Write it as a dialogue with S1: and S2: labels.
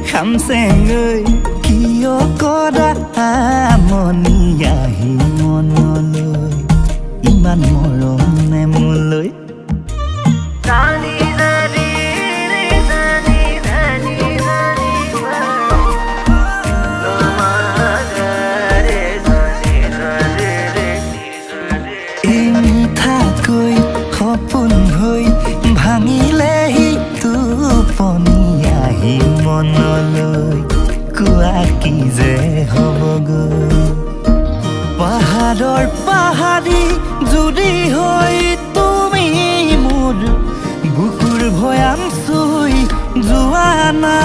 S1: খামচেঙৈ কিয় কৰা মনি আহি মনলৈ ইমান মৰমে মোলৈ মিঠাকৈ সপোন হৈ ভাঙিলেহি টোপনি আহি মনলৈ কোৱা কি যে হ'বগৈ পাহাৰৰ পাহাৰী জুৰি হৈ তুমি মোৰ বুকুৰ ভৈয়াম চুই যোৱা না